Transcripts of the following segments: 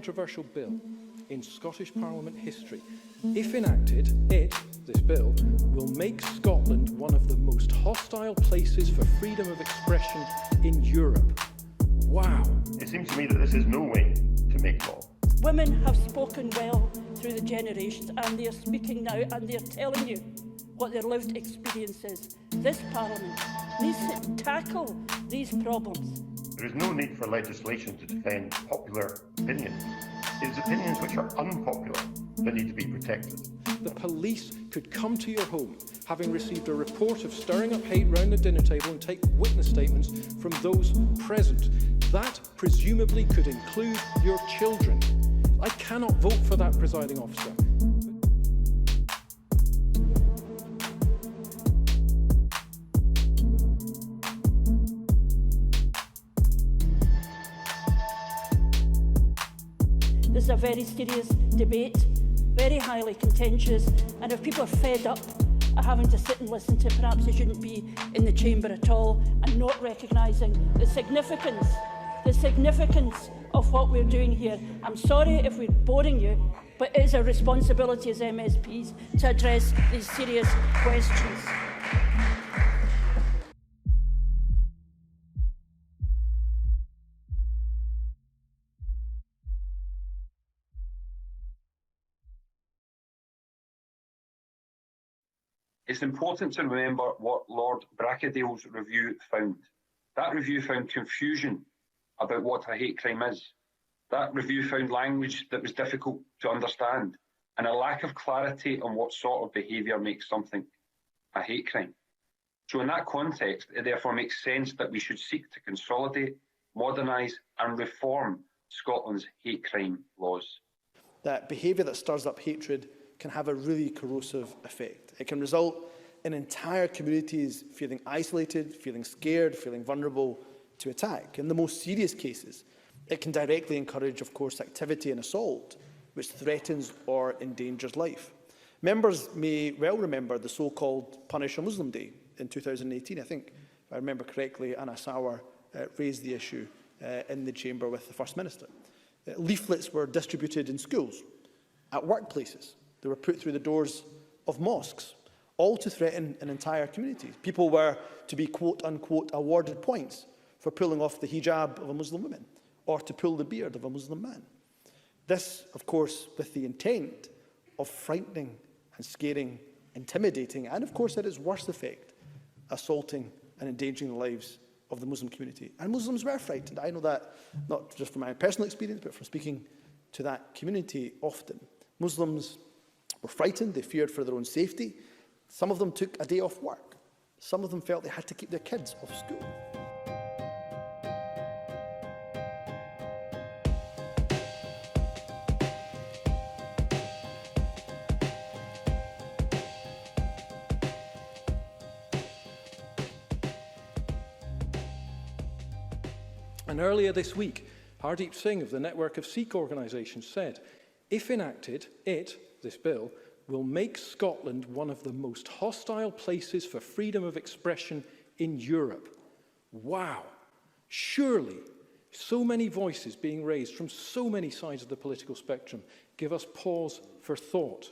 controversial bill in Scottish Parliament history. If enacted, this bill, will make Scotland one of the most hostile places for freedom of expression in Europe. Wow. It seems to me that this is no way to make law. Women have spoken well through the generations, and they are speaking now, and they are telling you what their lived experience is. This Parliament needs to tackle these problems. There is no need for legislation to defend popular opinions. It is opinions which are unpopular that need to be protected. The police could come to your home, having received a report of stirring up hate round the dinner table, and take witness statements from those present. That presumably could include your children. I cannot vote for that, presiding officer. This is a very serious debate, very highly contentious, and if people are fed up at having to sit and listen to it, perhaps they shouldn't be in the chamber at all, and not recognising the significance of what we're doing here. I'm sorry if we're boring you, but it is our responsibility as MSPs to address these serious questions. It's important to remember what Lord Bracadale's review found. That review found confusion about what a hate crime is. That review found language that was difficult to understand and a lack of clarity on what sort of behaviour makes something a hate crime. So in that context, it therefore makes sense that we should seek to consolidate, modernise and reform Scotland's hate crime laws. That behaviour that stirs up hatred can have a really corrosive effect. It can result in entire communities feeling isolated, feeling scared, feeling vulnerable to attack. In the most serious cases, it can directly encourage, of course, activity and assault, which threatens or endangers life. Members may well remember the so-called Punish a Muslim Day in 2018. I think, if I remember correctly, Anna Sauer raised the issue in the chamber with the First Minister. Leaflets were distributed in schools, at workplaces. They were put through the doors of mosques, all to threaten an entire community. People were to be, quote-unquote, awarded points for pulling off the hijab of a Muslim woman or to pull the beard of a Muslim man. This, of course, with the intent of frightening and scaring, intimidating, and, of course, at its worst effect, assaulting and endangering the lives of the Muslim community. And Muslims were frightened. I know that not just from my personal experience, but from speaking to that community often. Muslims were frightened, they feared for their own safety. Some of them took a day off work. Some of them felt they had to keep their kids off school. And earlier this week, Hardeep Singh of the network of Sikh organisations said, if enacted, this bill, will make Scotland one of the most hostile places for freedom of expression in Europe. Wow! Surely, so many voices being raised from so many sides of the political spectrum give us pause for thought.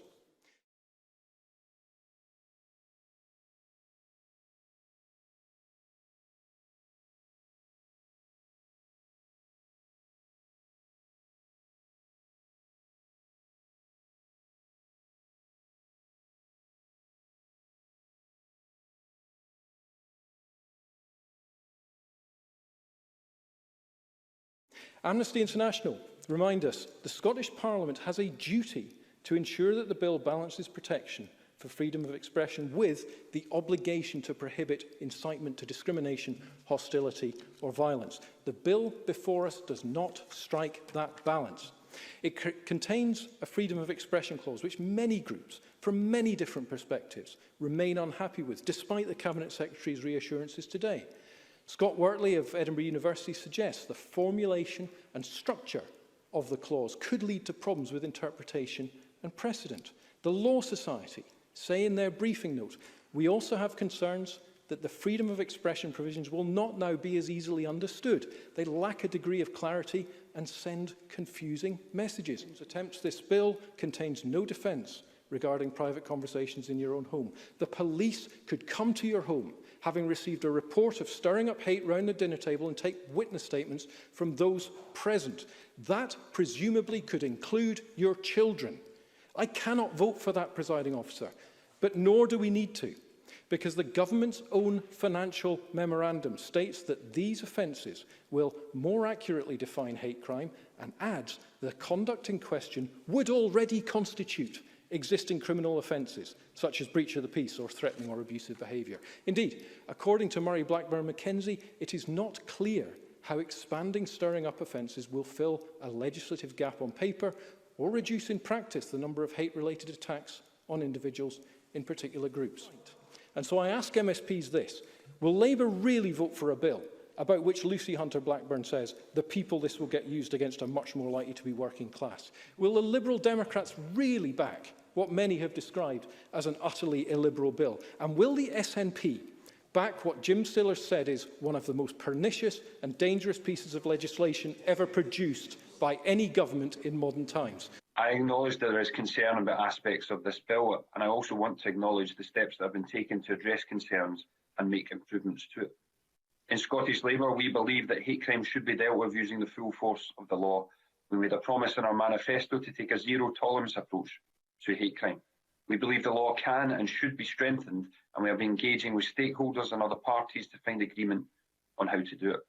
Amnesty International remind us the Scottish Parliament has a duty to ensure that the bill balances protection for freedom of expression with the obligation to prohibit incitement to discrimination, hostility or violence. The bill before us does not strike that balance. It contains a freedom of expression clause which many groups, from many different perspectives, remain unhappy with, despite the Cabinet Secretary's reassurances today. Scott Wortley of Edinburgh University suggests the formulation and structure of the clause could lead to problems with interpretation and precedent. The Law Society say in their briefing note, we also have concerns that the freedom of expression provisions will not now be as easily understood. They lack a degree of clarity and send confusing messages. This bill contains no defence regarding private conversations in your own home. The police could come to your home, having received a report of stirring up hate round the dinner table, and take witness statements from those present. That presumably could include your children. I cannot vote for that, presiding officer, but nor do we need to, because the government's own financial memorandum states that these offences will more accurately define hate crime, and adds the conduct in question would already constitute existing criminal offences, such as breach of the peace or threatening or abusive behaviour. Indeed, according to Murray Blackburn Mackenzie, it is not clear how expanding stirring up offences will fill a legislative gap on paper or reduce in practice the number of hate-related attacks on individuals in particular groups. And so I ask MSPs this: will Labour really vote for a bill about which Lucy Hunter-Blackburn says the people this will get used against are much more likely to be working class? Will the Liberal Democrats really back what many have described as an utterly illiberal bill? And will the SNP back what Jim Sillars said is one of the most pernicious and dangerous pieces of legislation ever produced by any government in modern times? I acknowledge that there is concern about aspects of this bill, and I also want to acknowledge the steps that have been taken to address concerns and make improvements to it. In Scottish Labour, we believe that hate crime should be dealt with using the full force of the law. We made a promise in our manifesto to take a zero-tolerance approach to hate crime. We believe the law can and should be strengthened, and we have been engaging with stakeholders and other parties to find agreement on how to do it.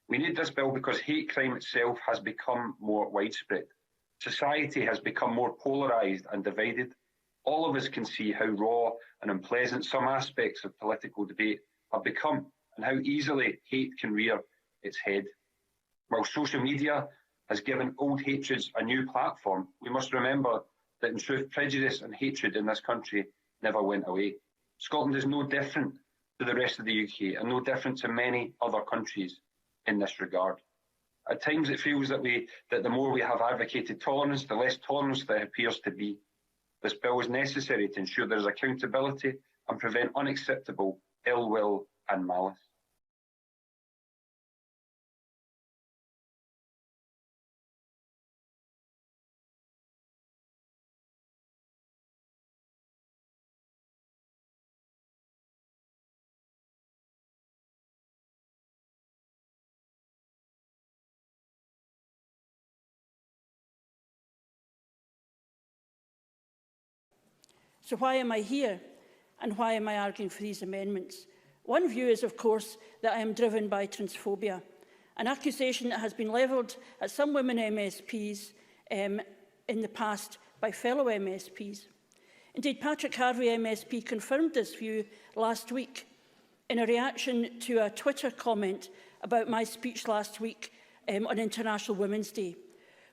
We need this bill because hate crime itself has become more widespread. Society has become more polarised and divided. All of us can see how raw and unpleasant some aspects of political debate have become, and how easily hate can rear its head. While social media has given old hatreds a new platform, we must remember that in truth, prejudice and hatred in this country never went away. Scotland is no different to the rest of the UK, and no different to many other countries in this regard. At times it feels that the more we have advocated tolerance, the less tolerance there appears to be. This bill is necessary to ensure there is accountability and prevent unacceptable ill will and malice. So why am I here, and why am I arguing for these amendments? One view is, of course, that I am driven by transphobia, an accusation that has been levelled at some women MSPs in the past by fellow MSPs. Indeed, Patrick Harvie MSP confirmed this view last week in a reaction to a Twitter comment about my speech last week on International Women's Day,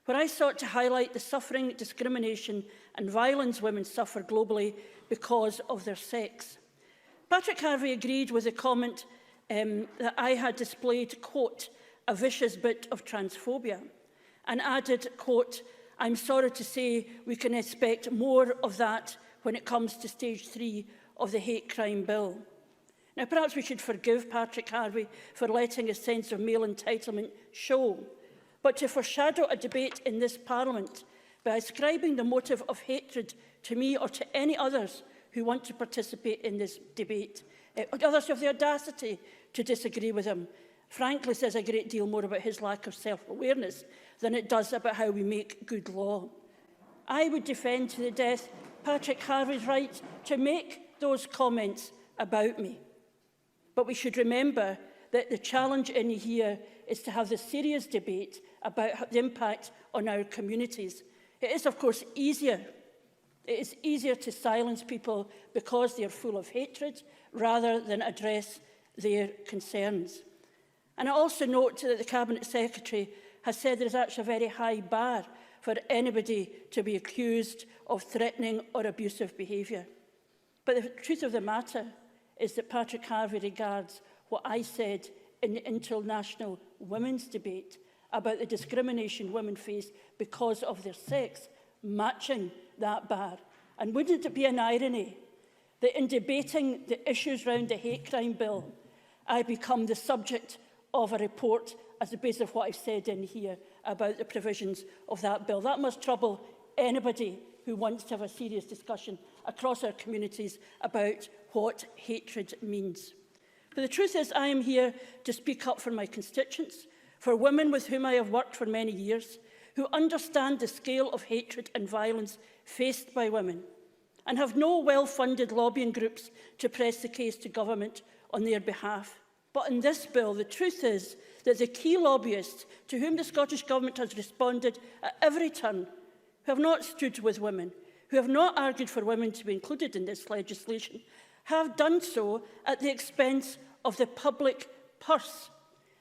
where I sought to highlight the suffering, discrimination and violence women suffer globally because of their sex. Patrick Harvie agreed with the comment that I had displayed, quote, a vicious bit of transphobia, and added, quote, I'm sorry to say we can expect more of that when it comes to stage 3 of the hate crime bill. Now, perhaps we should forgive Patrick Harvie for letting his sense of male entitlement show, but to foreshadow a debate in this Parliament by ascribing the motive of hatred to me or to any others who want to participate in this debate, others have the audacity to disagree with him, frankly says a great deal more about his lack of self-awareness than it does about how we make good law. I would defend to the death Patrick Harvie's right to make those comments about me. But we should remember that the challenge in here is to have the serious debate about the impact on our communities. It is, of course, easier. It is easier to silence people because they are full of hatred rather than address their concerns. And I also note that the Cabinet Secretary has said there is actually a very high bar for anybody to be accused of threatening or abusive behaviour. But the truth of the matter is that Patrick Harvie regards what I said in the International Women's Debate about the discrimination women face because of their sex, matching that bar. And wouldn't it be an irony that in debating the issues around the hate crime bill, I become the subject of a report as the basis of what I've said in here about the provisions of that bill. That must trouble anybody who wants to have a serious discussion across our communities about what hatred means. But the truth is, I am here to speak up for my constituents, for women with whom I have worked for many years, who understand the scale of hatred and violence faced by women, and have no well-funded lobbying groups to press the case to government on their behalf. But in this bill, the truth is that the key lobbyists to whom the Scottish Government has responded at every turn, who have not stood with women, who have not argued for women to be included in this legislation, have done so at the expense of the public purse.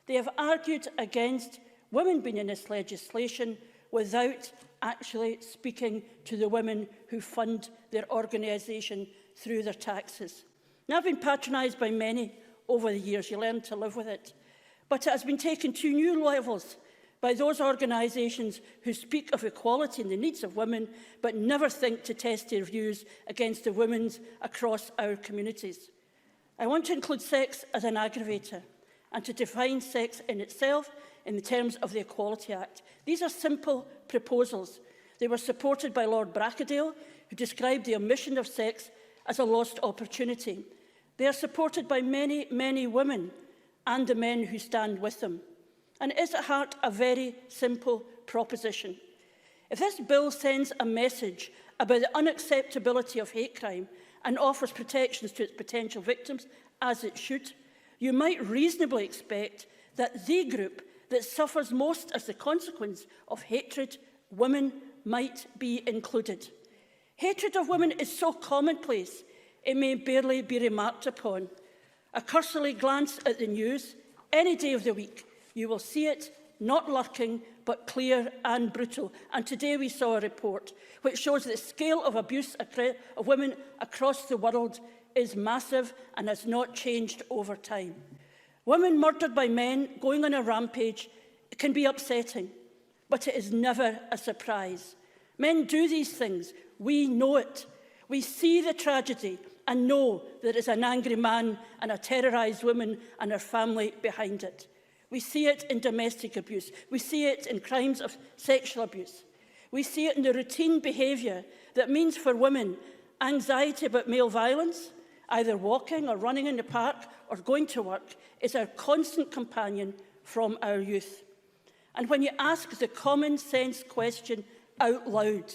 They have argued against women being in this legislation without actually speaking to the women who fund their organisation through their taxes. Now, I've been patronised by many over the years. You learn to live with it. But it has been taken to new levels by those organisations who speak of equality and the needs of women, but never think to test their views against the women across our communities. I want to include sex as an aggravator and to define sex in itself in the terms of the Equality Act. These are simple proposals. They were supported by Lord Brackadale, who described the omission of sex as a lost opportunity. They are supported by many, many women and the men who stand with them. And it is at heart a very simple proposition. If this bill sends a message about the unacceptability of hate crime and offers protections to its potential victims, as it should, you might reasonably expect that the group that suffers most as the consequence of hatred, women, might be included. Hatred of women is so commonplace, it may barely be remarked upon. A cursory glance at the news, any day of the week, you will see it not lurking, but clear and brutal. And today we saw a report which shows the scale of abuse of women across the world is massive and has not changed over time. Women murdered by men going on a rampage can be upsetting, but it is never a surprise. Men do these things. We know it. We see the tragedy and know there is an angry man and a terrorised woman and her family behind it. We see it in domestic abuse. We see it in crimes of sexual abuse. We see it in the routine behaviour that means for women anxiety about male violence, either walking or running in the park or going to work, is our constant companion from our youth. And when you ask the common sense question out loud,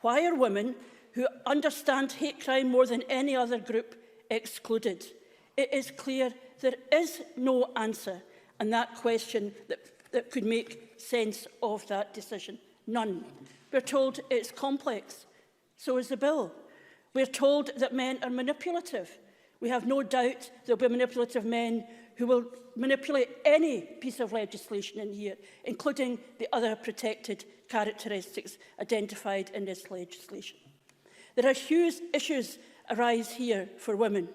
why are women who understand hate crime more than any other group excluded? It is clear there is no answer on that question that could make sense of that decision. None. We're told it's complex. So is the bill. We're told that men are manipulative. We have no doubt there will be manipulative men who will manipulate any piece of legislation in here, including the other protected characteristics identified in this legislation. There are huge issues arise here for women,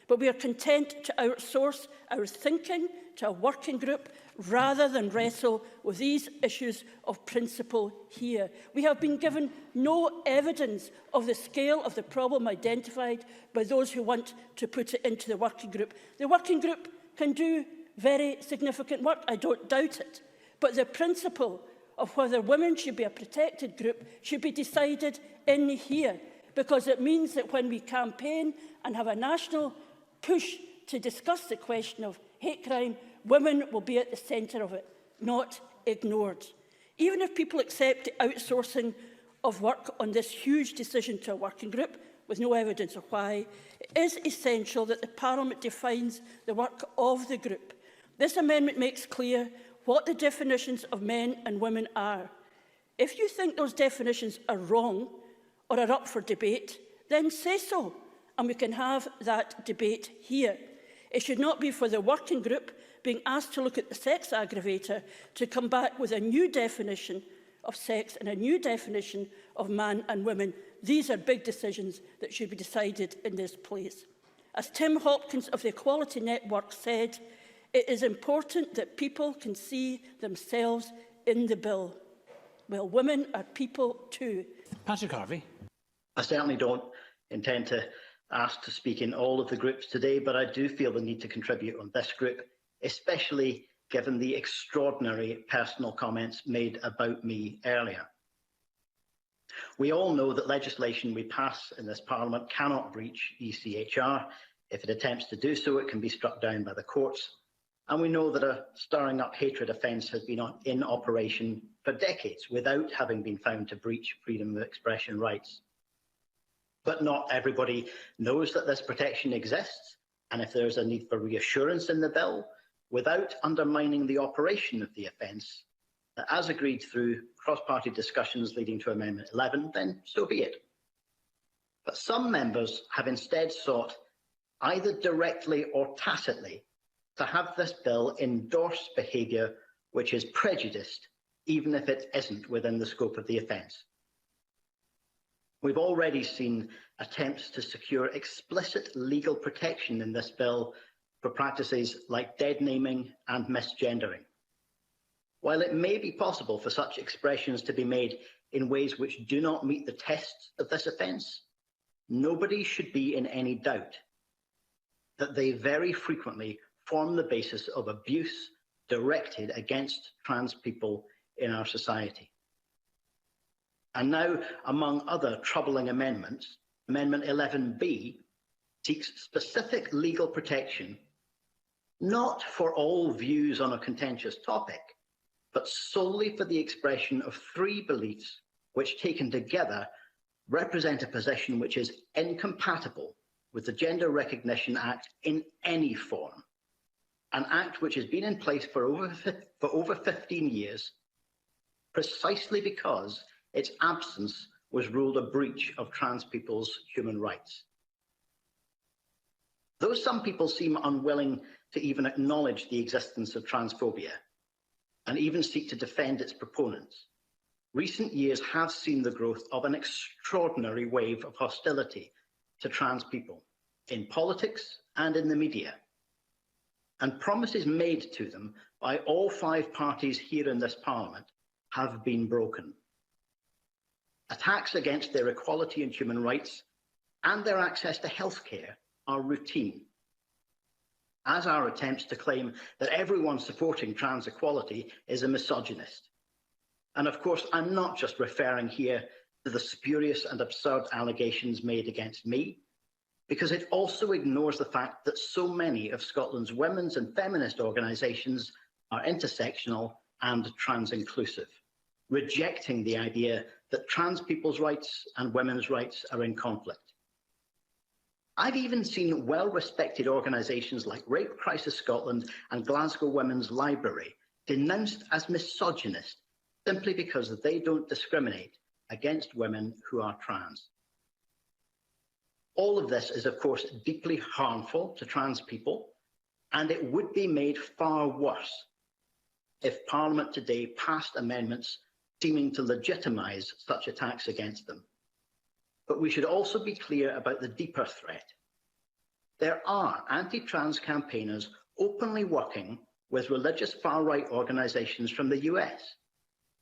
but we are content to outsource our thinking to a working group rather than wrestle with these issues of principle here. We have been given no evidence of the scale of the problem identified by those who want to put it into the working group. The working group can do very significant work, I don't doubt it, but the principle of whether women should be a protected group should be decided in here, because it means that when we campaign and have a national push to discuss the question of hate crime, women will be at the centre of it, not ignored. Even if people accept the outsourcing of work on this huge decision to a working group, with no evidence of why, it is essential that the Parliament defines the work of the group. This amendment makes clear what the definitions of men and women are. If you think those definitions are wrong or are up for debate, then say so, and we can have that debate here. It should not be for the working group being asked to look at the sex aggravator to come back with a new definition of sex and a new definition of man and women. These are big decisions that should be decided in this place. As Tim Hopkins of the Equality Network said, it is important that people can see themselves in the bill. Well, women are people too. Patrick Harvey. I certainly don't intend to ask to speak in all of the groups today, but I do feel the need to contribute on this group, especially given the extraordinary personal comments made about me earlier. We all know that legislation we pass in this Parliament cannot breach ECHR. If it attempts to do so, it can be struck down by the courts. And we know that a stirring up hatred offence has been in operation for decades without having been found to breach freedom of expression rights. But not everybody knows that this protection exists, and if there is a need for reassurance in the bill, without undermining the operation of the offence, as agreed through cross-party discussions leading to Amendment 11, then so be it. But some members have instead sought, either directly or tacitly, to have this bill endorse behaviour which is prejudiced, even if it isn't within the scope of the offence. We've already seen attempts to secure explicit legal protection in this bill for practices like dead naming and misgendering. While it may be possible for such expressions to be made in ways which do not meet the tests of this offence, nobody should be in any doubt that they very frequently form the basis of abuse directed against trans people in our society. And now, among other troubling amendments, Amendment 11B seeks specific legal protection, not for all views on a contentious topic, but solely for the expression of 3 beliefs which, taken together, represent a position which is incompatible with the Gender Recognition Act in any form, an act which has been in place for over 15 years, precisely because its absence was ruled a breach of trans people's human rights. Though some people seem unwilling to even acknowledge the existence of transphobia and even seek to defend its proponents, recent years have seen the growth of an extraordinary wave of hostility to trans people in politics and in the media, and promises made to them by all 5 parties here in this Parliament have been broken. Attacks against their equality and human rights and their access to healthcare are routine, as are attempts to claim that everyone supporting trans equality is a misogynist. And of course, I'm not just referring here to the spurious and absurd allegations made against me, because it also ignores the fact that so many of Scotland's women's and feminist organisations are intersectional and trans-inclusive, rejecting the idea that trans people's rights and women's rights are in conflict. I've even seen well-respected organisations like Rape Crisis Scotland and Glasgow Women's Library denounced as misogynist simply because they don't discriminate against women who are trans. All of this is, of course, deeply harmful to trans people, and it would be made far worse if Parliament today passed amendments seeming to legitimise such attacks against them. But we should also be clear about the deeper threat. There are anti-trans campaigners openly working with religious far-right organisations from the US,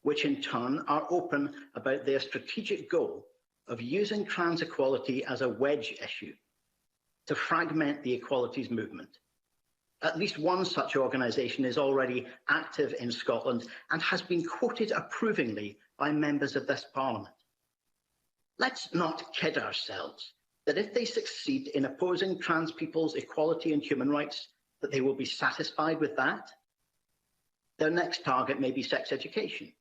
which in turn are open about their strategic goal of using trans equality as a wedge issue to fragment the equalities movement. At least one such organisation is already active in Scotland and has been quoted approvingly by members of this Parliament. Let's not kid ourselves that if they succeed in opposing trans people's equality and human rights, that they will be satisfied with that. Their next target may be sex education,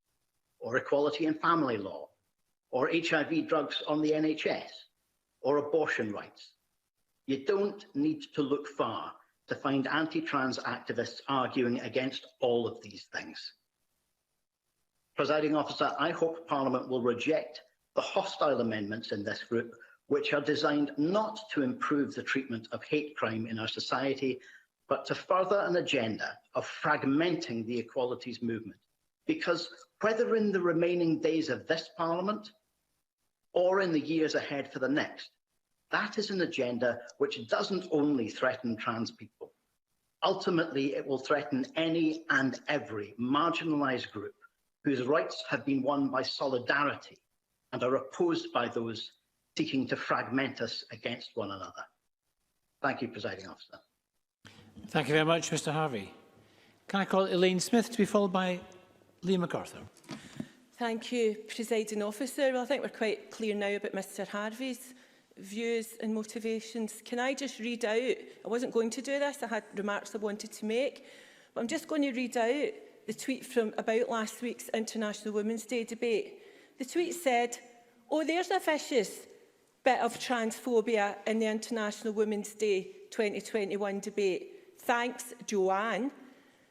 or equality in family law, or HIV drugs on the NHS, or abortion rights. You don't need to look far to find anti-trans activists arguing against all of these things. Presiding Officer, I hope Parliament will reject the hostile amendments in this group, which are designed not to improve the treatment of hate crime in our society, but to further an agenda of fragmenting the equalities movement. Because whether in the remaining days of this Parliament or in the years ahead for the next, that is an agenda which doesn't only threaten trans people. Ultimately, it will threaten any and every marginalised group whose rights have been won by solidarity and are opposed by those seeking to fragment us against one another. Thank you, Presiding Officer. Thank you very much, Mr Harvey. Can I call Elaine Smith to be followed by Liam MacArthur? Thank you, Presiding Officer. Well, I think we're quite clear now about Mr Harvey's views and motivations. Can I just read out, I wasn't going to do this, I had remarks I wanted to make, but I'm just going to read out the tweet from about last week's International Women's Day debate. The tweet said, "Oh, there's a vicious bit of transphobia in the International Women's Day 2021 debate. Thanks, Joanne."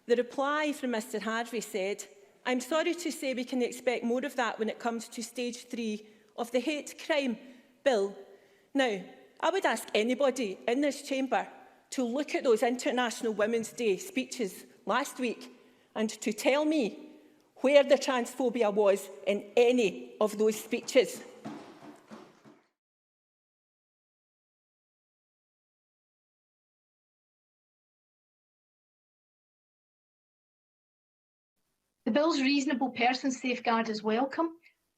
The reply from Mr Harvey said, "I'm sorry to say we can expect more of that when it comes to stage 3 of the hate crime bill." Now, I would ask anybody in this chamber to look at those International Women's Day speeches last week and to tell me where the transphobia was in any of those speeches. The bill's reasonable person safeguard is welcome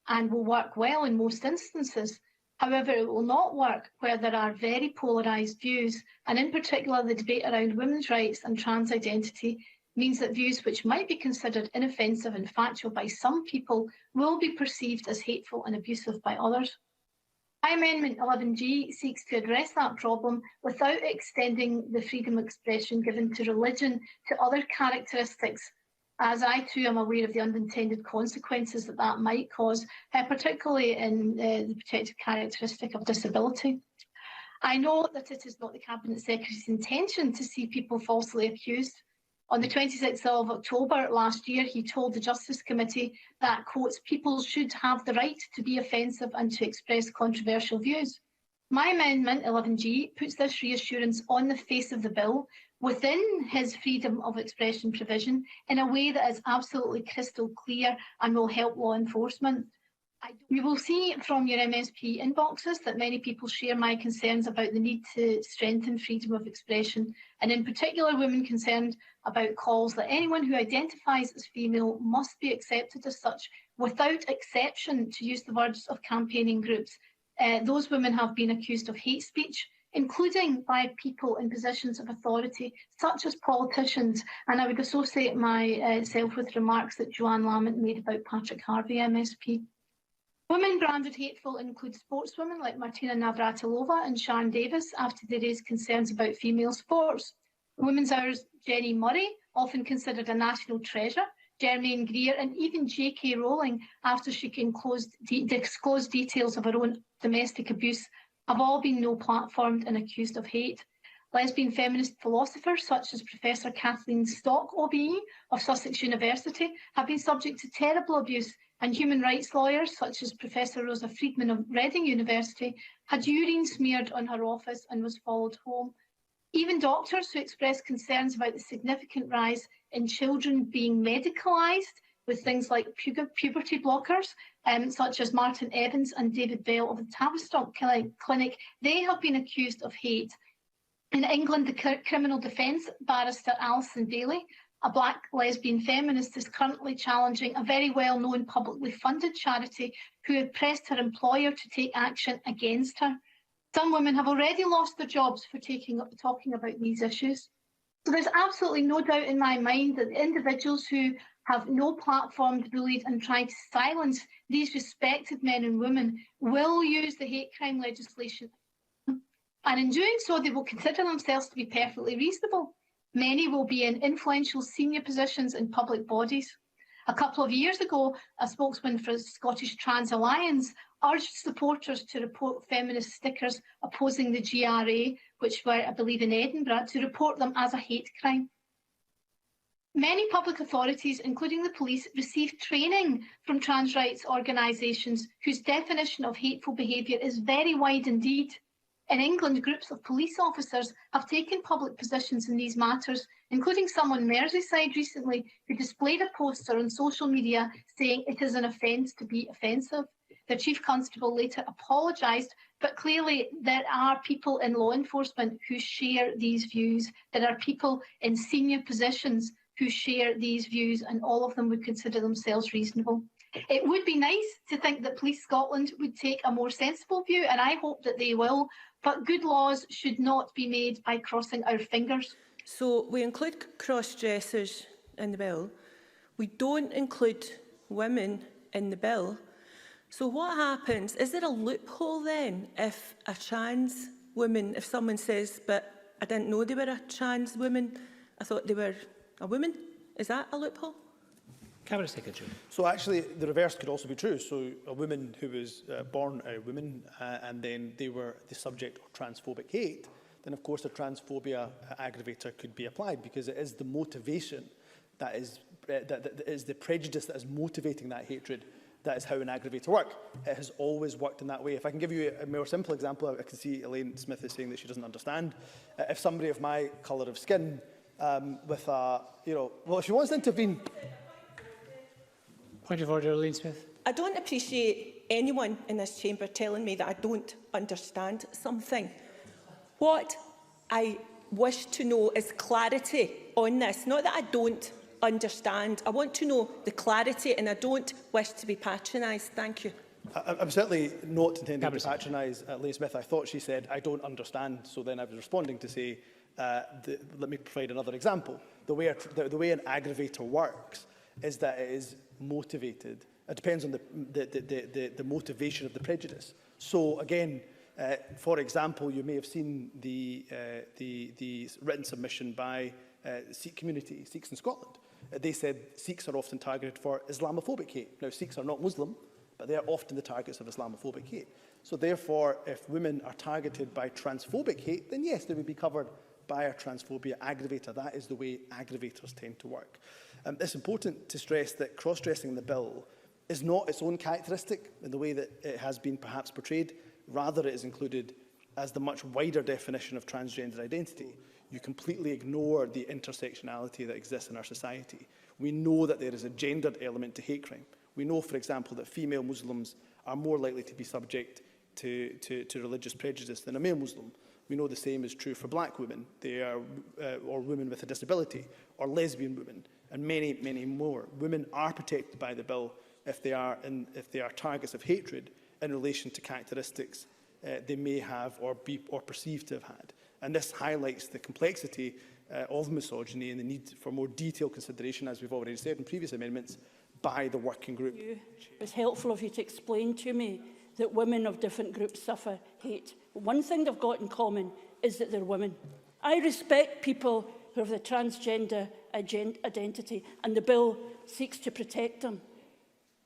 and will work well in most instances. However, it will not work where there are very polarised views, and in particular the debate around women's rights and trans identity means that views which might be considered inoffensive and factual by some people will be perceived as hateful and abusive by others. My Amendment 11G seeks to address that problem without extending the freedom of expression given to religion to other characteristics, as I too am aware of the unintended consequences that that might cause, particularly in the protected characteristic of disability. I know that it is not the Cabinet Secretary's intention to see people falsely accused. On the 26th of October last year, he told the Justice Committee that, quotes, "people should have the right to be offensive and to express controversial views." My Amendment 11G puts this reassurance on the face of the bill within his freedom of expression provision in a way that is absolutely crystal clear and will help law enforcement. You will see from your MSP inboxes that many people share my concerns about the need to strengthen freedom of expression, and in particular women concerned about calls that anyone who identifies as female must be accepted as such without exception, to use the words of campaigning groups. Those women have been accused of hate speech, including by people in positions of authority, such as politicians, and I would associate myself with remarks that Joanne Lamont made about Patrick Harvey, MSP. Women branded hateful include sportswomen like Martina Navratilova and Sharon Davis after they raised concerns about female sports. Women's Hour's Jenny Murray, often considered a national treasure, Germaine Greer and even J.K. Rowling, after she disclosed details of her own domestic abuse, have all been no-platformed and accused of hate. Lesbian feminist philosophers such as Professor Kathleen Stock, OBE, of Sussex University, have been subject to terrible abuse, and human rights lawyers such as Professor Rosa Friedman of Reading University had urine smeared on her office and was followed home. Even doctors who expressed concerns about the significant rise in children being medicalised with things like puberty blockers, such as Martin Evans and David Bell of the Tavistock Clinic, they have been accused of hate. In England, the criminal defence barrister Alison Daly, a black lesbian feminist, is currently challenging a very well-known publicly funded charity who had pressed her employer to take action against her. Some women have already lost their jobs for talking about these issues. So there's absolutely no doubt in my mind that the individuals who have no platform, bullied and tried to silence these respected men and women will use the hate crime legislation. And in doing so, they will consider themselves to be perfectly reasonable. Many will be in influential senior positions in public bodies. A couple of years ago, a spokesman for the Scottish Trans Alliance urged supporters to report feminist stickers opposing the GRA, which were, I believe, in Edinburgh, to report them as a hate crime. Many public authorities, including the police, receive training from trans rights organisations whose definition of hateful behaviour is very wide indeed. In England, groups of police officers have taken public positions in these matters, including some on Merseyside recently who displayed a poster on social media saying it is an offence to be offensive. The Chief Constable later apologised, but clearly there are people in law enforcement who share these views. There are people in senior positions who share these views, and all of them would consider themselves reasonable. It would be nice to think that Police Scotland would take a more sensible view, and I hope that they will, but good laws should not be made by crossing our fingers. So we include cross-dressers in the bill. We don't include women in the bill. So what happens? Is there a loophole then if a trans woman, if someone says, but I didn't know they were a trans woman, I thought they were a woman? Is that a loophole? Cabinet Secretary. So actually, the reverse could also be true. So a woman who was born a woman and then they were the subject of transphobic hate, then of course a transphobia aggravator could be applied, because it is the motivation that is the prejudice that is motivating that hatred. That is how an aggravator works. It has always worked in that way. If I can give you a more simple example, I can see Elaine Smith is saying that she doesn't understand. If somebody of my colour of skin with a, well, if she wants to intervene. Point of order, Elaine Smith. I don't appreciate anyone in this chamber telling me that I don't understand something. What I wish to know is clarity on this, not that I don't understand. I want to know the clarity, and I don't wish to be patronised. Thank you. I'm certainly not intending to patronise Elaine Smith. I thought she said, I don't understand. So then I was responding to say, let me provide another example. The way an aggravator works is that it is motivated. It depends on the motivation of the prejudice. So again, for example, you may have seen the written submission by the Sikh community, Sikhs in Scotland. They said Sikhs are often targeted for Islamophobic hate. Now, Sikhs are not Muslim, but they are often the targets of Islamophobic hate. So therefore, if women are targeted by transphobic hate, then yes, they would be covered by a transphobia aggravator. That is the way aggravators tend to work. It's important to stress that cross-dressing in the bill is not its own characteristic in the way that it has been perhaps portrayed. Rather, it is included as the much wider definition of transgender identity. You completely ignore the intersectionality that exists in our society. We know that there is a gendered element to hate crime. We know, for example, that female Muslims are more likely to be subject to religious prejudice than a male Muslim. We know the same is true for black women, or women with a disability, or lesbian women, and many, many more. Women are protected by the bill if they are targets of hatred in relation to characteristics they may have or perceive to have had. And this highlights the complexity of misogyny and the need for more detailed consideration, as we've already said in previous amendments, by the working group. It was helpful of you to explain to me that women of different groups suffer hate. But one thing they've got in common is that they're women. I respect people who have the transgender identity, and the bill seeks to protect them.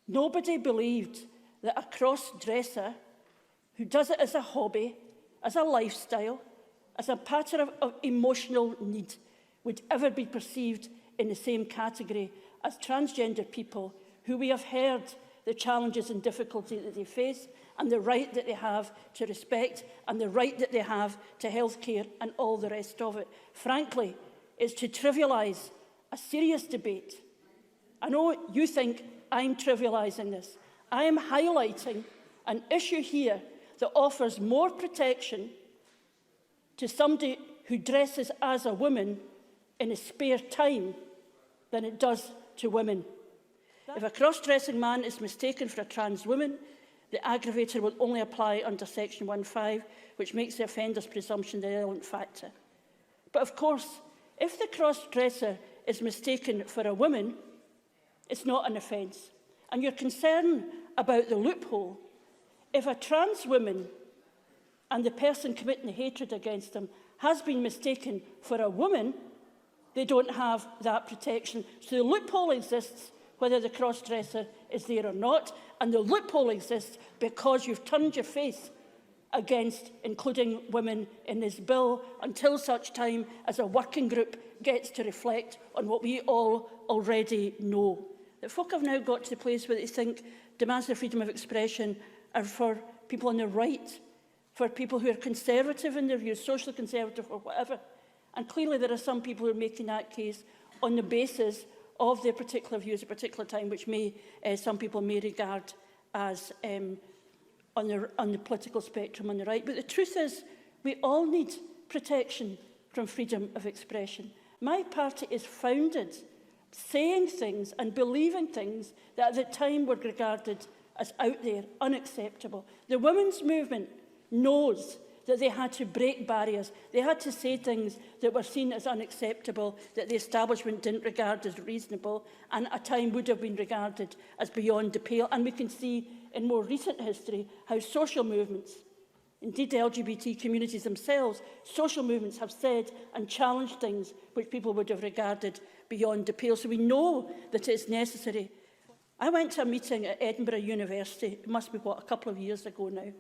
Nobody believed that a cross-dresser who does it as a hobby, as a lifestyle, as a pattern of emotional need, would ever be perceived in the same category as transgender people who we have heard the challenges and difficulty that they face, and the right that they have to respect, and the right that they have to healthcare and all the rest of it. Frankly, it's to trivialise a serious debate. I know you think I'm trivialising this. I am highlighting an issue here that offers more protection to somebody who dresses as a woman in his spare time than it does to women. If a cross-dressing man is mistaken for a trans woman, the aggravator will only apply under Section 1.5, which makes the offender's presumption the relevant factor. But of course, if the cross-dresser is mistaken for a woman, it's not an offence. And your concern about the loophole, if a trans woman and the person committing the hatred against them has been mistaken for a woman, they don't have that protection. So the loophole exists whether the cross-dresser is there or not, and the loophole exists because you've turned your face against including women in this bill until such time as a working group gets to reflect on what we all already know. That folk have now got to the place where they think demands of freedom of expression are for people on the right, for people who are conservative in their views, socially conservative or whatever. And clearly there are some people who are making that case on the basis of their particular views at a particular time, which some people may regard as on the political spectrum on the right. But the truth is, we all need protection from freedom of expression. My party is founded saying things and believing things that at the time were regarded as out there, unacceptable. The women's movement knows that they had to break barriers. They had to say things that were seen as unacceptable, that the establishment didn't regard as reasonable, and at a time would have been regarded as beyond the pale. And we can see in more recent history how social movements, indeed the LGBT communities themselves, social movements have said and challenged things which people would have regarded beyond the pale. So we know that it's necessary. I went to a meeting at Edinburgh University, it must be, a couple of years ago now.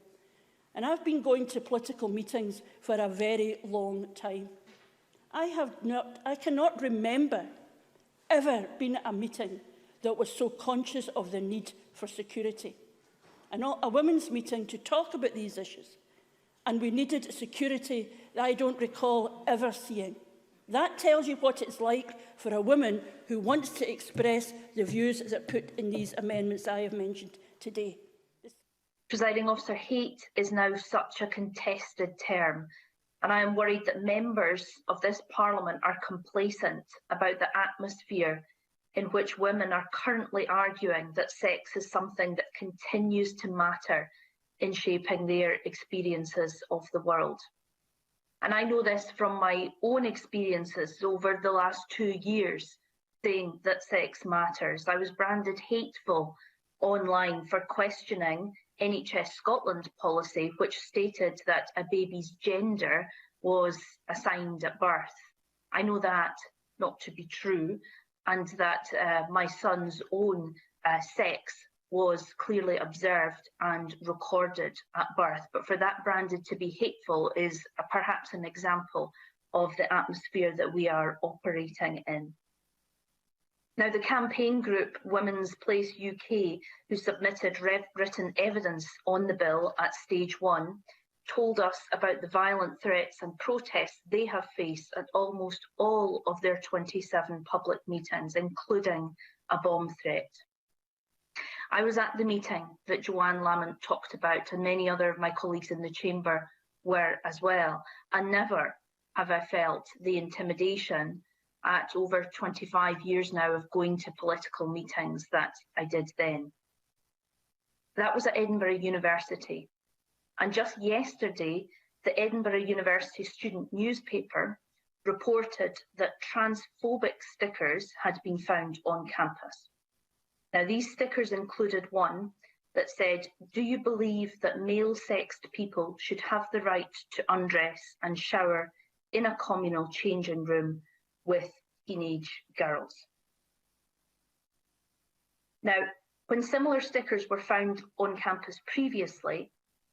And I've been going to political meetings for a very long time. I cannot remember ever being at a meeting that was so conscious of the need for security. And a women's meeting to talk about these issues. And we needed security that I don't recall ever seeing. That tells you what it's like for a woman who wants to express the views that are put in these amendments I have mentioned today. Presiding Officer, hate is now such a contested term, and I am worried that members of this Parliament are complacent about the atmosphere in which women are currently arguing that sex is something that continues to matter in shaping their experiences of the world. And I know this from my own experiences over the last 2 years, saying that sex matters. I was branded hateful online for questioning NHS Scotland policy, which stated that a baby's gender was assigned at birth. I know that not to be true, and that my son's own sex was clearly observed and recorded at birth. But for that branded to be hateful is perhaps an example of the atmosphere that we are operating in. Now, the campaign group Women's Place UK, who submitted written evidence on the bill at stage 1, told us about the violent threats and protests they have faced at almost all of their 27 public meetings, including a bomb threat. I was at the meeting that Joanne Lamont talked about, and many other of my colleagues in the chamber were as well, and never have I felt the intimidation at over 25 years now of going to political meetings that I did then. That was at Edinburgh University. And just yesterday, the Edinburgh University student newspaper reported that transphobic stickers had been found on campus. Now, these stickers included one that said, "Do you believe that male-sexed people should have the right to undress and shower in a communal changing room with teenage girls?" Now, when similar stickers were found on campus previously,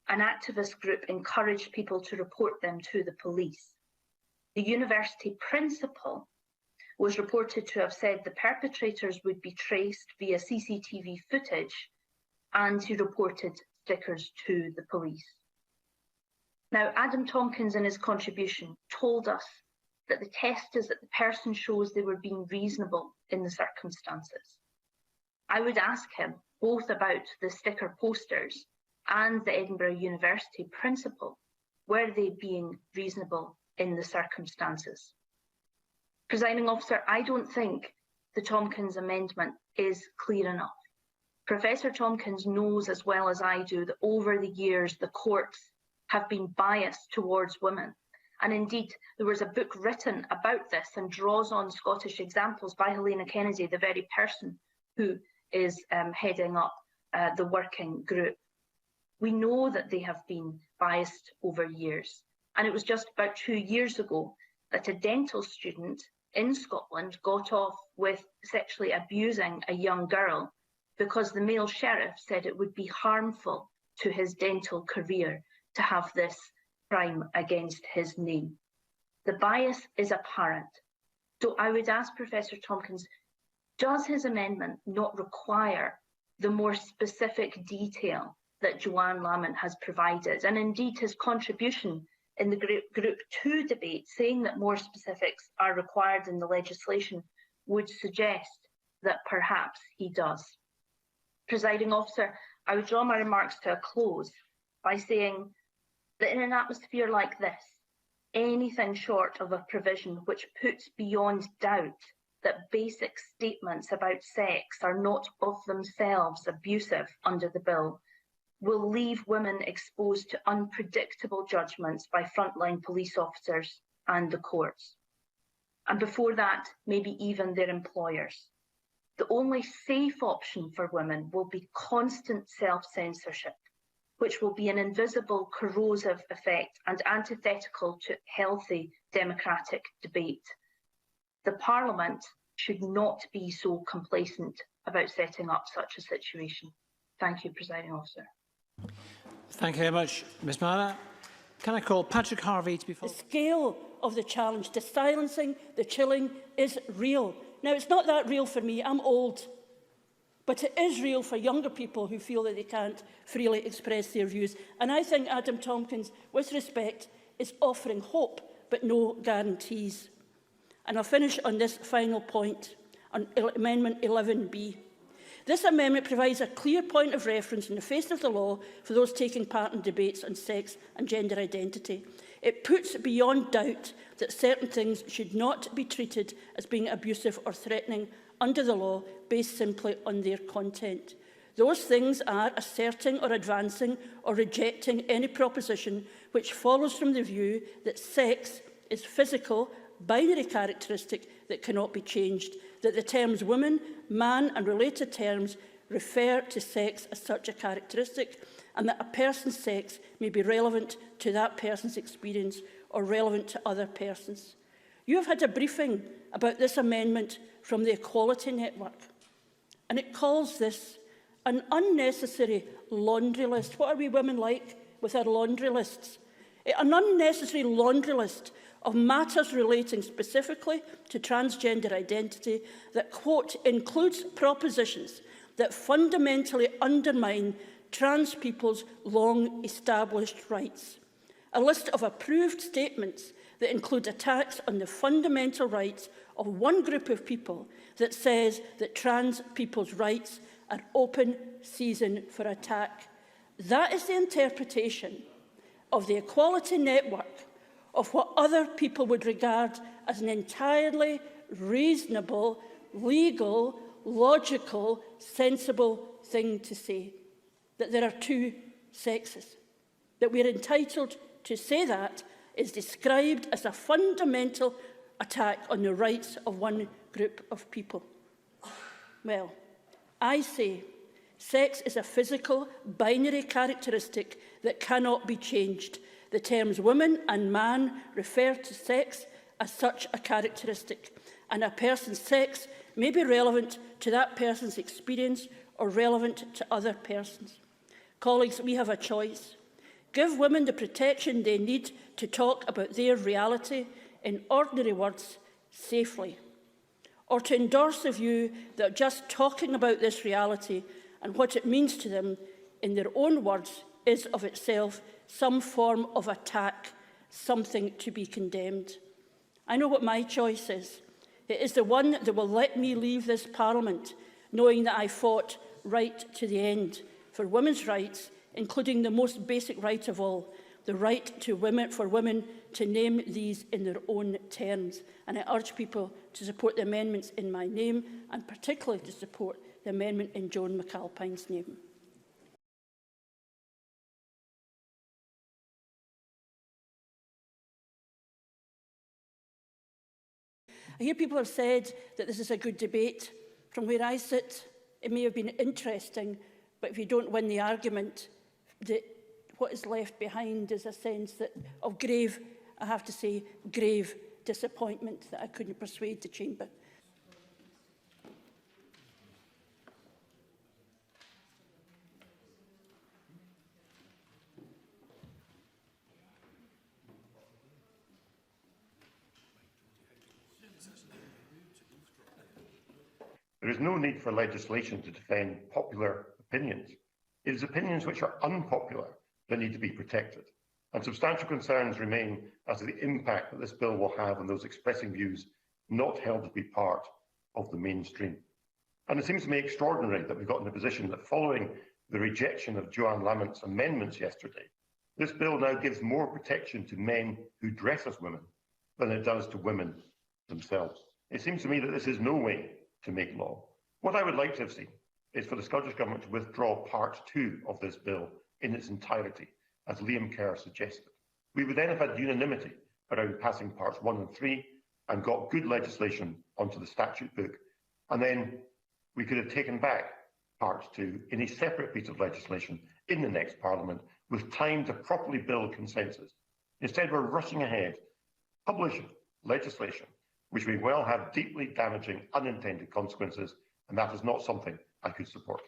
an activist group encouraged people to report them to the police. The university principal was reported to have said the perpetrators would be traced via CCTV footage, and he reported stickers to the police. Now, Adam Tompkins in his contribution told us that the test is that the person shows they were being reasonable in the circumstances. I would ask him both about the sticker posters and the Edinburgh University principal, were they being reasonable in the circumstances? Presiding Officer, I don't think the Tompkins amendment is clear enough. Professor Tompkins knows as well as I do that over the years the courts have been biased towards women. And indeed, there was a book written about this and draws on Scottish examples by Helena Kennedy, the very person who is heading up the working group. We know that they have been biased over years. And it was just about 2 years ago that a dental student in Scotland got off with sexually abusing a young girl because the male sheriff said it would be harmful to his dental career to have this crime against his name. The bias is apparent. So I would ask Professor Tompkins, does his amendment not require the more specific detail that Joanne Lamont has provided? And indeed his contribution in the Group 2 debate, saying that more specifics are required in the legislation, would suggest that perhaps he does. Presiding Officer, I would draw my remarks to a close by saying that in an atmosphere like this, anything short of a provision which puts beyond doubt that basic statements about sex are not of themselves abusive under the bill will leave women exposed to unpredictable judgments by frontline police officers and the courts. And before that, maybe even their employers. The only safe option for women will be constant self-censorship, which will be an invisible, corrosive effect and antithetical to healthy democratic debate. The Parliament should not be so complacent about setting up such a situation. Thank you, Presiding Officer. Thank you very much, Ms Mara. Can I call Patrick Harvey to be followed? The scale of the challenge to silencing the chilling is real. Now, it's not that real for me. I'm old. But it is real for younger people who feel that they can't freely express their views. And I think Adam Tompkins, with respect, is offering hope, but no guarantees. And I'll finish on this final point, on Amendment 11B. This amendment provides a clear point of reference in the face of the law for those taking part in debates on sex and gender identity. It puts beyond doubt that certain things should not be treated as being abusive or threatening under the law based simply on their content. Those things are asserting or advancing or rejecting any proposition which follows from the view that sex is physical, binary characteristic that cannot be changed, that the terms woman, man and related terms refer to sex as such a characteristic, and that a person's sex may be relevant to that person's experience or relevant to other persons. You have had a briefing about this amendment from the Equality Network, and it calls this an unnecessary laundry list. What are we women like with our laundry lists? An unnecessary laundry list of matters relating specifically to transgender identity that, quote, includes propositions that fundamentally undermine trans people's long-established rights. A list of approved statements that include attacks on the fundamental rights of one group of people that says that trans people's rights are open season for attack. That is the interpretation of the Equality Network of what other people would regard as an entirely reasonable, legal, logical, sensible thing to say. That there are two sexes. That we are entitled to say that is described as a fundamental attack on the rights of one group of people. Well, I say sex is a physical, binary characteristic that cannot be changed. The terms woman and man refer to sex as such a characteristic, and a person's sex may be relevant to that person's experience or relevant to other persons. Colleagues, we have a choice. Give women the protection they need to talk about their reality, in ordinary words, safely. Or to endorse the view that just talking about this reality and what it means to them, in their own words, is of itself some form of attack, something to be condemned. I know what my choice is. It is the one that will let me leave this Parliament, knowing that I fought right to the end for women's rights, including the most basic right of all, the right to for women to name these in their own terms. And I urge people to support the amendments in my name, and particularly to support the amendment in Joan McAlpine's name. I hear people have said that this is a good debate. From where I sit, it may have been interesting, but if you don't win the argument, what is left behind is a sense of grave, I have to say, grave disappointment that I couldn't persuade the chamber. There is no need for legislation to defend popular opinions. It is opinions which are unpopular that need to be protected. And substantial concerns remain as to the impact that this bill will have on those expressing views not held to be part of the mainstream. And it seems to me extraordinary that we've got in a position that following the rejection of Joanne Lamont's amendments yesterday, this bill now gives more protection to men who dress as women than it does to women themselves. It seems to me that this is no way to make law. What I would like to have seen is for the Scottish Government to withdraw Part 2 of this bill in its entirety, as Liam Kerr suggested. We would then have had unanimity around passing parts 1 and 3 and got good legislation onto the statute book, and then we could have taken back part 2 in a separate piece of legislation in the next Parliament with time to properly build consensus. Instead, we're rushing ahead, publishing legislation which may well have deeply damaging unintended consequences, and that is not something I could support.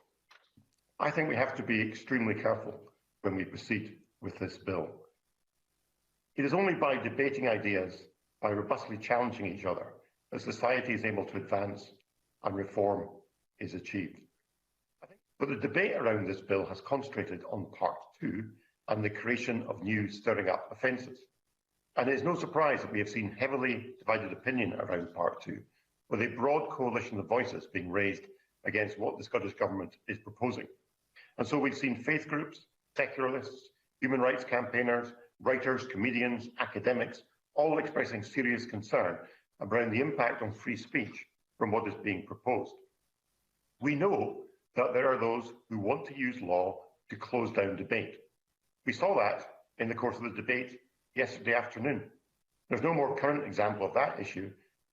I think we have to be extremely careful when we proceed with this bill. It is only by debating ideas, by robustly challenging each other, that society is able to advance and reform is achieved. But the debate around this bill has concentrated on part 2 and the creation of new stirring up offences. And it is no surprise that we have seen heavily divided opinion around part 2, with a broad coalition of voices being raised against what the Scottish Government is proposing. And so we've seen faith groups, secularists, human rights campaigners, writers, comedians, academics, all expressing serious concern around the impact on free speech from what is being proposed. We know that there are those who want to use law to close down debate. We saw that in the course of the debate yesterday afternoon. There's no more current example of that issue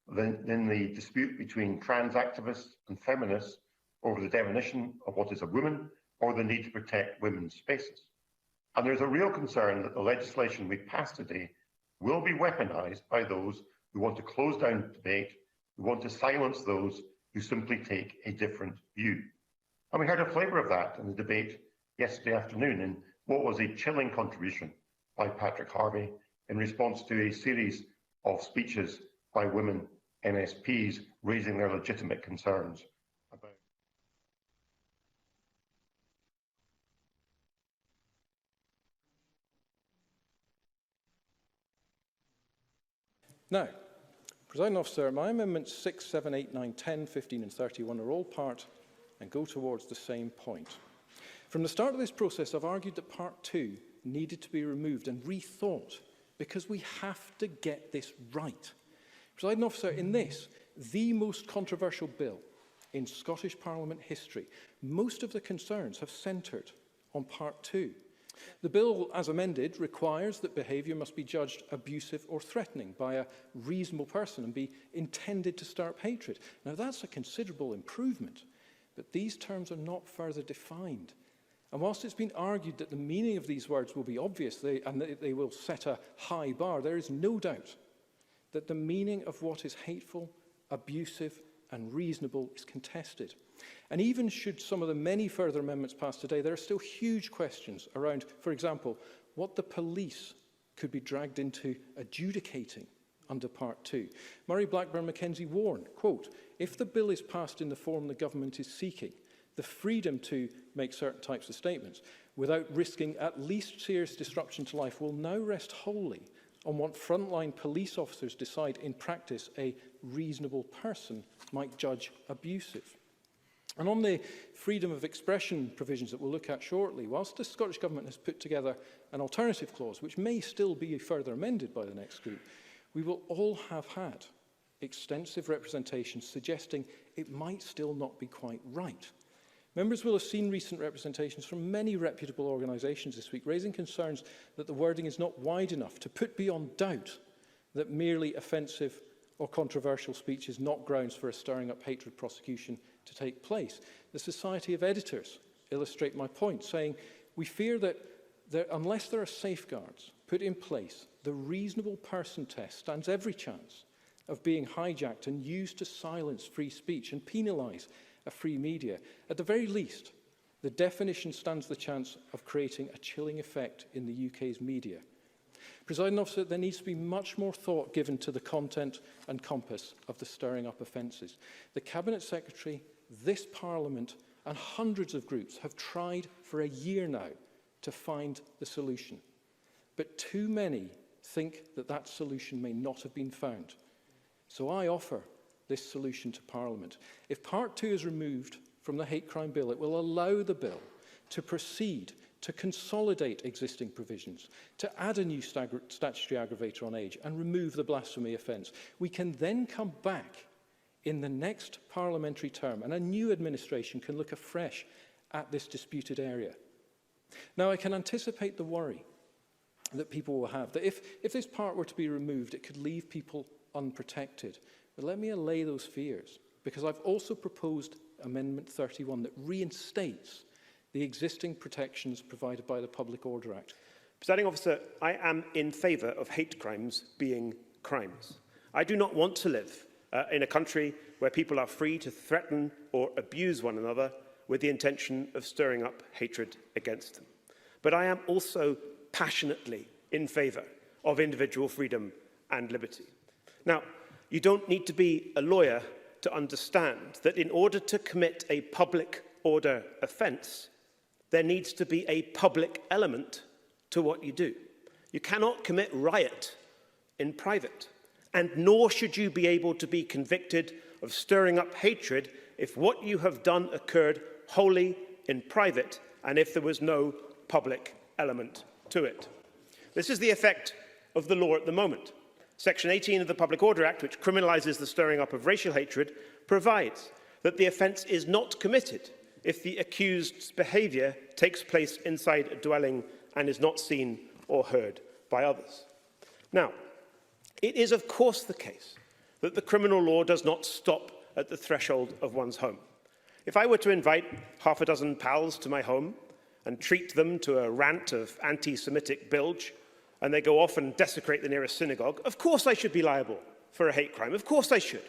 than the dispute between trans activists and feminists over the definition of what is a woman or the need to protect women's spaces. And there's a real concern that the legislation we pass today will be weaponised by those who want to close down debate, who want to silence those who simply take a different view. And we heard a flavour of that in the debate yesterday afternoon in what was a chilling contribution by Patrick Harvey in response to a series of speeches by women MSPs raising their legitimate concerns about. Now, Presiding Officer, my amendments 6, 7, 8, 9, 10, 15 and 31 are all part and go towards the same point. From the start of this process, I've argued that part 2 needed to be removed and rethought because we have to get this right. Presiding Officer, in this, the most controversial bill in Scottish Parliament history, most of the concerns have centred on part 2. The bill, as amended, requires that behaviour must be judged abusive or threatening by a reasonable person and be intended to stir up hatred. Now, that's a considerable improvement, but these terms are not further defined. And whilst it's been argued that the meaning of these words will be obvious and that they will set a high bar, there is no doubt that the meaning of what is hateful, abusive and reasonable is contested. And even should some of the many further amendments pass today, there are still huge questions around, for example, what the police could be dragged into adjudicating under Part 2. Murray Blackburn Mackenzie warned, quote, "If the bill is passed in the form the government is seeking, the freedom to make certain types of statements without risking at least serious disruption to life will now rest wholly on what frontline police officers decide in practice a reasonable person might judge abusive." And on the freedom of expression provisions that we'll look at shortly, whilst the Scottish Government has put together an alternative clause, which may still be further amended by the next group, we will all have had extensive representation suggesting it might still not be quite right. Members will have seen recent representations from many reputable organisations this week raising concerns that the wording is not wide enough to put beyond doubt that merely offensive or controversial speech is not grounds for a stirring up hatred prosecution to take place. The Society of Editors illustrate my point, saying, "We fear that unless there are safeguards put in place, the reasonable person test stands every chance of being hijacked and used to silence free speech and penalise a free media. At the very least, the definition stands the chance of creating a chilling effect in the UK's media." Presiding Officer, there needs to be much more thought given to the content and compass of the stirring up offences. The Cabinet Secretary, this Parliament and hundreds of groups have tried for a year now to find the solution. But too many think that that solution may not have been found. So I offer this solution to Parliament. If Part 2 is removed from the hate crime bill, it will allow the bill to proceed to consolidate existing provisions, to add a new statutory aggravator on age and remove the blasphemy offence. We can then come back in the next parliamentary term and a new administration can look afresh at this disputed area. Now, I can anticipate the worry that people will have, that if this part were to be removed, it could leave people unprotected. But let me allay those fears, because I've also proposed Amendment 31 that reinstates the existing protections provided by the Public Order Act. Presiding Officer, I am in favour of hate crimes being crimes. I do not want to live in a country where people are free to threaten or abuse one another with the intention of stirring up hatred against them. But I am also passionately in favour of individual freedom and liberty. Now, you don't need to be a lawyer to understand that in order to commit a public order offence, there needs to be a public element to what you do. You cannot commit riot in private, and nor should you be able to be convicted of stirring up hatred if what you have done occurred wholly in private and if there was no public element to it. This is the effect of the law at the moment. Section 18 of the Public Order Act, which criminalises the stirring up of racial hatred, provides that the offence is not committed if the accused's behaviour takes place inside a dwelling and is not seen or heard by others. Now, it is of course the case that the criminal law does not stop at the threshold of one's home. If I were to invite half a dozen pals to my home and treat them to a rant of anti-Semitic bilge, and they go off and desecrate the nearest synagogue, of course I should be liable for a hate crime. Of course I should.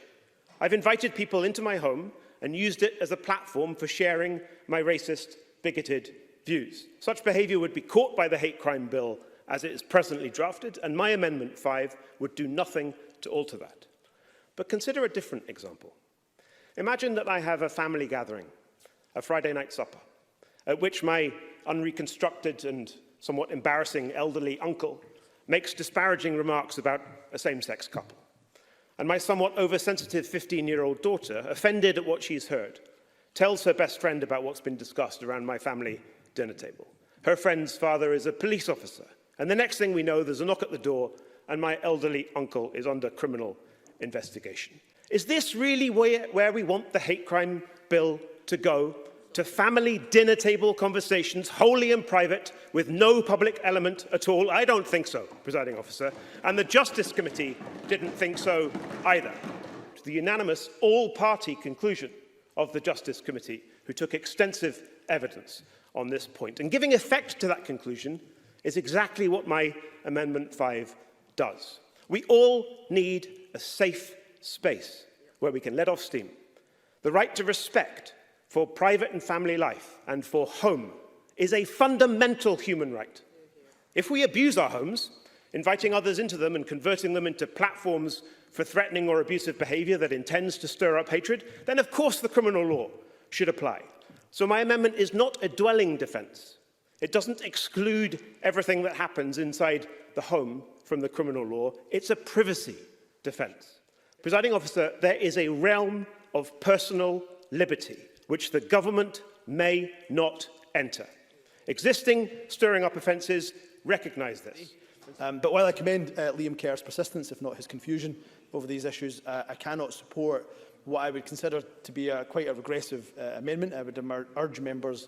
I've invited people into my home and used it as a platform for sharing my racist, bigoted views. Such behaviour would be caught by the hate crime bill as it is presently drafted, and my Amendment 5 would do nothing to alter that. But consider a different example. Imagine that I have a family gathering, a Friday night supper, at which my unreconstructed and somewhat embarrassing elderly uncle makes disparaging remarks about a same-sex couple. And my somewhat oversensitive 15-year-old daughter, offended at what she's heard, tells her best friend about what's been discussed around my family dinner table. Her friend's father is a police officer, and the next thing we know, there's a knock at the door, and my elderly uncle is under criminal investigation. Is this really where we want the hate crime bill to go? To family dinner table conversations, wholly in private, with no public element at all? I don't think so, Presiding Officer, and the Justice Committee didn't think so either. To the unanimous all-party conclusion of the Justice Committee, who took extensive evidence on this point. And giving effect to that conclusion is exactly what my Amendment 5 does. We all need a safe space where we can let off steam. The right to respect for private and family life and for home is a fundamental human right. If we abuse our homes, inviting others into them and converting them into platforms for threatening or abusive behaviour that intends to stir up hatred, then of course the criminal law should apply. So my amendment is not a dwelling defence. It doesn't exclude everything that happens inside the home from the criminal law. It's a privacy defence. Presiding Officer, there is a realm of personal liberty which the government may not enter. Existing stirring up offences recognise this. But while I commend Liam Kerr's persistence, if not his confusion, over these issues, I cannot support what I would consider to be quite a regressive amendment. I would urge members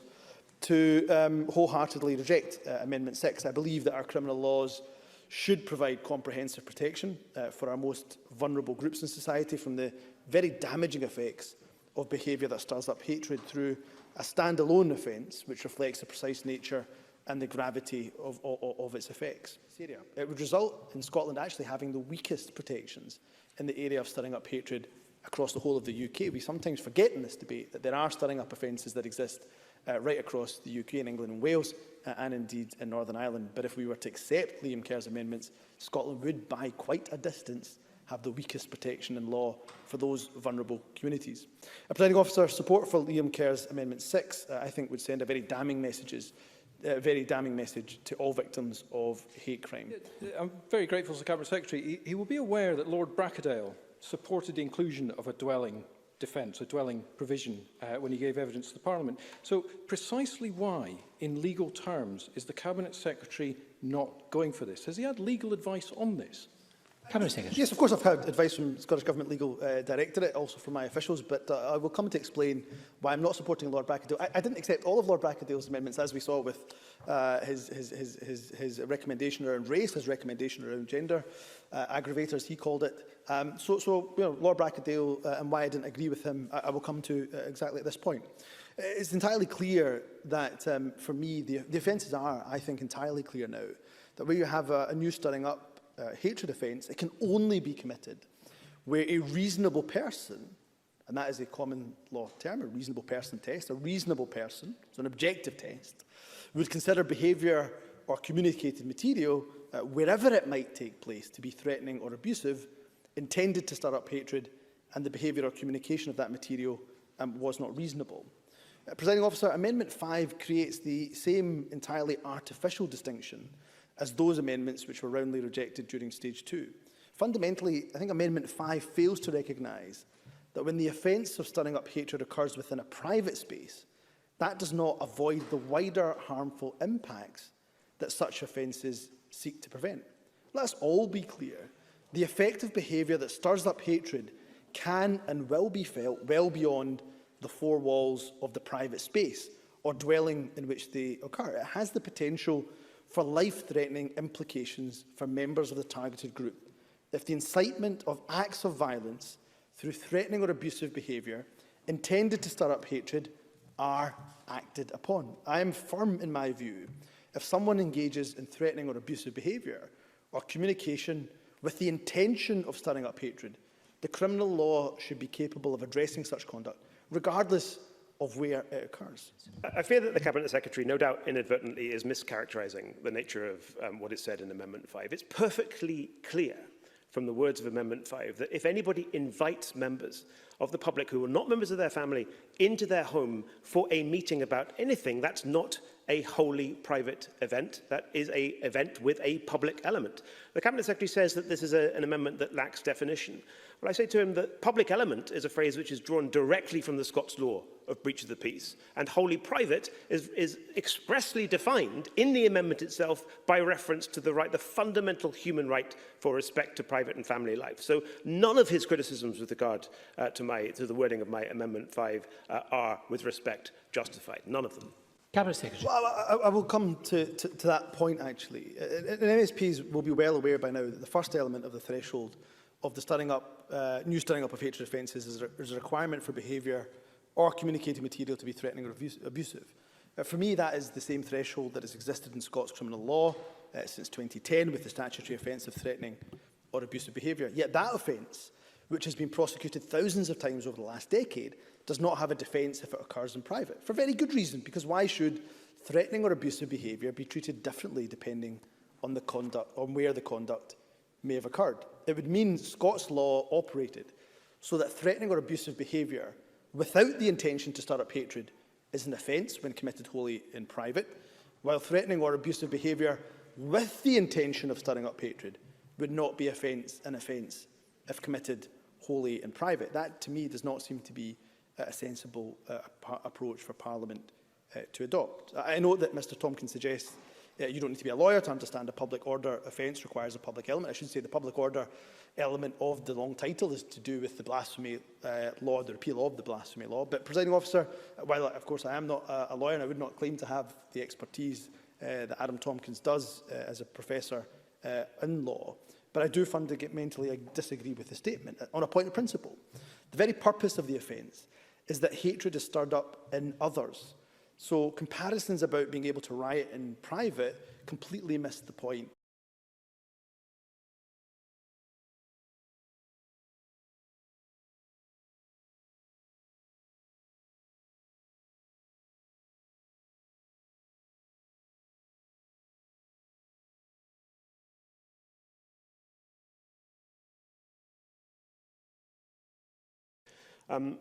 to wholeheartedly reject Amendment 6. I believe that our criminal laws should provide comprehensive protection for our most vulnerable groups in society from the very damaging effects of behaviour that stirs up hatred through a standalone offence which reflects the precise nature and the gravity of its effects. It would result in Scotland actually having the weakest protections in the area of stirring up hatred across the whole of the UK. We sometimes forget in this debate that there are stirring up offences that exist right across the UK, in England and Wales, and indeed in Northern Ireland. But if we were to accept Liam Kerr's amendments, Scotland would, by quite a distance, have the weakest protection in law for those vulnerable communities. Presiding Officer, support for Liam Kerr's Amendment 6, I think, would send a very damning message to all victims of hate crime. I'm very grateful to the Cabinet Secretary. He will be aware that Lord Bracadale supported the inclusion of a dwelling defence, a dwelling provision, when he gave evidence to the Parliament. So precisely why, in legal terms, is the Cabinet Secretary not going for this? Has he had legal advice on this? Cabinet Secretary. Yes, of course I've had advice from the Scottish Government Legal Directorate, also from my officials, but I will come to explain why I'm not supporting Lord Brackendale. I didn't accept all of Lord Brackendale's amendments, as we saw with his recommendation around race, his recommendation around gender aggravators, he called it. So you know, Lord Brackendale and why I didn't agree with him, I will come to exactly at this point. It's entirely clear that, for me, the offences are, I think, entirely clear now, that where you have a new stirring up hatred offence, it can only be committed where a reasonable person, and that is a common law term, a reasonable person test, a reasonable person, it's an objective test, would consider behaviour or communicated material, wherever it might take place, to be threatening or abusive, intended to stir up hatred, and the behaviour or communication of that material was not reasonable. Presiding Officer, Amendment 5 creates the same entirely artificial distinction as those amendments which were roundly rejected during Stage 2. Fundamentally, I think Amendment 5 fails to recognise that when the offence of stirring up hatred occurs within a private space, that does not avoid the wider harmful impacts that such offences seek to prevent. Let us all be clear. The effect of behaviour that stirs up hatred can and will be felt well beyond the four walls of the private space or dwelling in which they occur. It has the potential for life-threatening implications for members of the targeted group if the incitement of acts of violence through threatening or abusive behaviour intended to stir up hatred are acted upon. I am firm in my view, if someone engages in threatening or abusive behaviour or communication with the intention of stirring up hatred, the criminal law should be capable of addressing such conduct, regardless of where it occurs. I fear that the Cabinet Secretary, no doubt inadvertently, is mischaracterising the nature of what is said in Amendment 5. It's perfectly clear from the words of Amendment 5 that if anybody invites members of the public who are not members of their family into their home for a meeting about anything, that's not a wholly private event. That is an event with a public element. The Cabinet Secretary says that this is an amendment that lacks definition. Well, I say to him that public element is a phrase which is drawn directly from the Scots law of breach of the peace, and wholly private is expressly defined in the amendment itself by reference to the right, the fundamental human right for respect to private and family life. So none of his criticisms with regard to the wording of my Amendment 5 are, with respect, justified. None of them. Cabinet Secretary. Well, I will come to that point, actually. And MSPs will be well aware by now that the first element of the threshold of the new stirring up of hatred offences is a requirement for behaviour or communicating material to be threatening or abusive. For me, that is the same threshold that has existed in Scots criminal law since 2010 with the statutory offence of threatening or abusive behaviour. Yet that offence, which has been prosecuted thousands of times over the last decade, does not have a defence if it occurs in private, for very good reason, because why should threatening or abusive behaviour be treated differently depending on the conduct, on where the conduct may have occurred? It would mean Scots law operated so that threatening or abusive behaviour without the intention to stir up hatred is an offence when committed wholly in private, while threatening or abusive behaviour with the intention of stirring up hatred would not be an offence if committed wholly in private. That, to me, does not seem to be a sensible approach for Parliament to adopt. I note that Mr Tompkins suggests you don't need to be a lawyer to understand a public order offence requires a public element. I should say the public order element of the long title is to do with the blasphemy law, the repeal of the blasphemy law. But, Presiding Officer, while of course I am not a lawyer and I would not claim to have the expertise that Adam Tompkins does as a professor in law, but I do fundamentally disagree with the statement on a point of principle. The very purpose of the offence is that hatred is stirred up in others. So comparisons about being able to riot in private completely miss the point.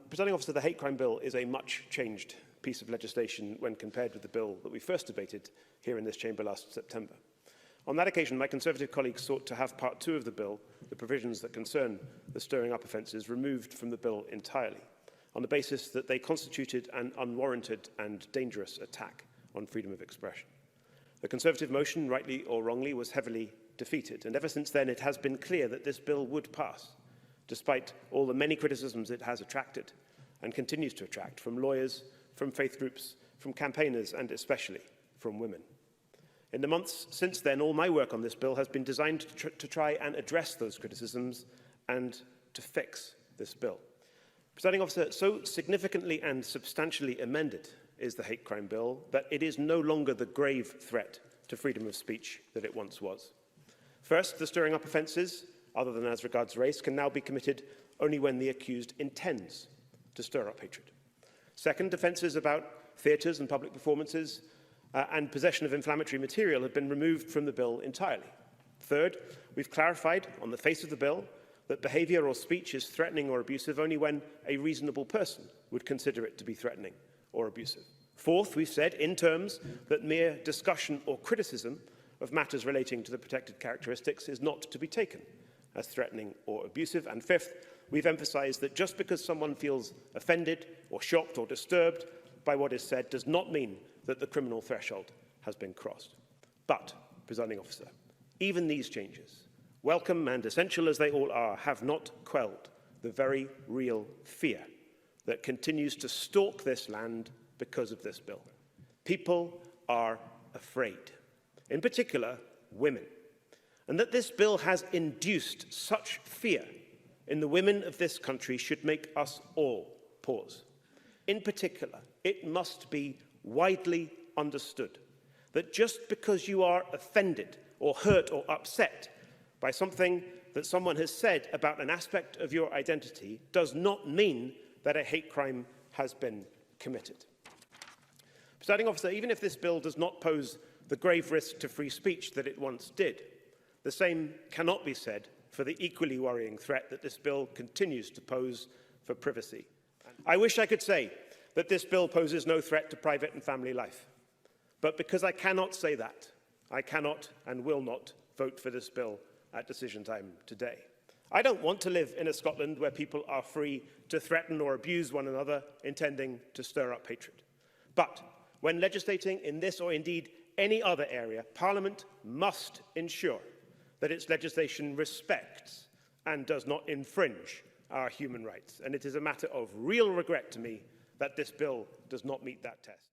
Presiding Officer, the Hate Crime Bill is a much changed piece of legislation when compared with the bill that we first debated here in this chamber last September. On that occasion, my Conservative colleagues sought to have Part 2 of the bill, the provisions that concern the stirring up offences, removed from the bill entirely, on the basis that they constituted an unwarranted and dangerous attack on freedom of expression. The Conservative motion, rightly or wrongly, was heavily defeated. And ever since then, it has been clear that this bill would pass, despite all the many criticisms it has attracted and continues to attract from lawyers, from faith groups, from campaigners, and especially from women. In the months since then, all my work on this bill has been designed to try and address those criticisms and to fix this bill. Presiding Officer, so significantly and substantially amended is the hate crime bill that it is no longer the grave threat to freedom of speech that it once was. First, the stirring up offences, other than as regards race, can now be committed only when the accused intends to stir up hatred. Second, offences about theatres and public performances and possession of inflammatory material have been removed from the bill entirely. Third, we've clarified on the face of the bill that behaviour or speech is threatening or abusive only when a reasonable person would consider it to be threatening or abusive. Fourth, we've said in terms that mere discussion or criticism of matters relating to the protected characteristics is not to be taken as threatening or abusive. And fifth, we've emphasised that just because someone feels offended or shocked or disturbed by what is said does not mean that the criminal threshold has been crossed. But, Presiding Officer, even these changes, welcome and essential as they all are, have not quelled the very real fear that continues to stalk this land because of this bill. People are afraid, in particular women, and that this bill has induced such fear in the women of this country should make us all pause. In particular, it must be widely understood that just because you are offended or hurt or upset by something that someone has said about an aspect of your identity does not mean that a hate crime has been committed. Presiding Officer, even if this bill does not pose the grave risk to free speech that it once did, the same cannot be said for the equally worrying threat that this bill continues to pose for privacy. I wish I could say that this bill poses no threat to private and family life. But because I cannot say that, I cannot and will not vote for this bill at decision time today. I don't want to live in a Scotland where people are free to threaten or abuse one another, intending to stir up hatred. But when legislating in this or indeed any other area, Parliament must ensure that its legislation respects and does not infringe our human rights. And it is a matter of real regret to me that this bill does not meet that test.